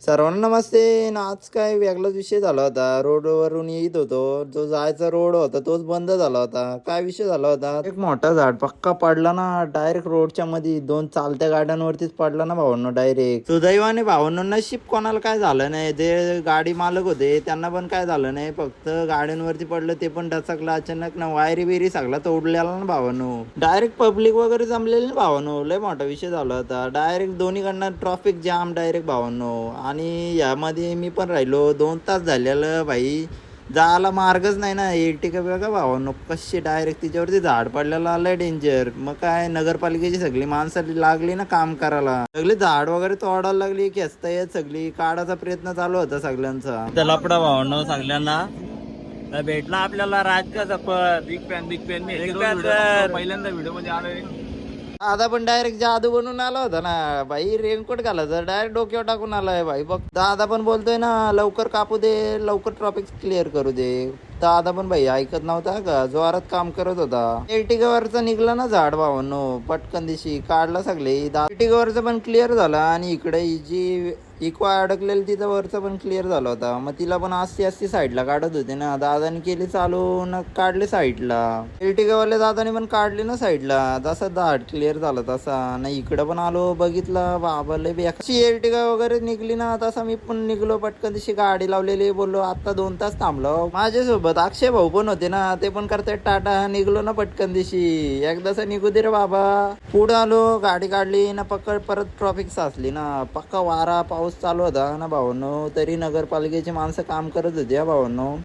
सर्वांना नमस्ते. आज काय वेगळाच विषय झाला होता. रोडवरून येत होतो, जो जायचा रोड होता तोच बंद झाला होता. काय विषय झाला होता, एक मोठा झाड पक्का पडला ना, डायरेक्ट रोडच्या मध्ये 2 चालत्या गाड्यांवरतीच पडला ना भावांनो. डायरेक्ट सुदैवाने भावांनो, नशीब कोणाला काय झालं नाही. जे गाडी मालक होते त्यांना पण काय झालं नाही, फक्त गाड्यांवरती पडलं, ते पण डचकलं अचानक ना. वायरी बिरी सगळा तोडलेला ना भावांनो. डायरेक्ट पब्लिक वगैरे जमलेली ना भावांनो. लय मोठा विषय झाला होता. डायरेक्ट दोन्हीकडनं ट्रॅफिक जाम डायरेक्ट भावांनो. आणि यामध्ये मी पण राहिलो. 2 तास झालेलं भाई, जायला मार्गच नाही ना. एर्टिगा बघा भावांनो कशी डायरेक्ट तिच्यावरती झाड पडलेलं आलंय डेंजर. मग काय नगरपालिकेची सगळी माणसं लागली ना काम करायला, सगळी झाड वगैरे तोडायला लागली, खेचता येत सगळी काढायचा प्रयत्न चालू होता सगळ्यांचा. लपडा भावंड सगळ्यांना भेटला आपल्याला राजका बिग फॅन पहिल्यांदा व्हिडिओ मध्ये आलोय. दादा पण डायरेक्ट जादू बनून आला होता ना भाई. रेनकोट घालायचा डायरेक्ट डोक्यावर टाकून आलाय भाई. बघ दादा पण बोलतोय ना, लवकर कापू दे, लवकर ट्रॉफिक क्लिअर करू दे. दादा पण भाई ऐकत नव्हता का, जोरात काम करत होता. एर्टिगावरचा निघला ना झाड भावांनो, पटकन दिशी काढला सगळे. एर्टिगावरचं पण क्लिअर झाला आणि इकडे जी इक्वा अडकलेली तिथं वरचं पण क्लिअर झाला होता. मग तिला पण आस्ती साईडला काढत होते ना. दादाने केली चालू न काढले साईडला. एर्टिगावाल्या दादाने पण काढले ना साईडला. जसा झाड क्लिअर झाला तसा ना. इकडं पण आलो, बघितलं बाबा लय बेकारी एर्टिगा वगैरे निघली ना. तसा मी पण निघलो पटकन दिशी, गाडी लावलेली. बोललो आता 2 तास थांबलो. माझ्यासोबत अक्षय भाऊ पण होते ना, ते पण करतायत टाटा. निघलो ना पटकन दिशी. एकदासा निघू दे रे बाबा. पुढे आलो, गाडी काढली ना, पकड परत ट्रॉफिक साचली ना. पक्का वारा पाऊस चालू होता ना भावांनो. तरी नगरपालिकेची माणसं काम करत होती हा भावांनो.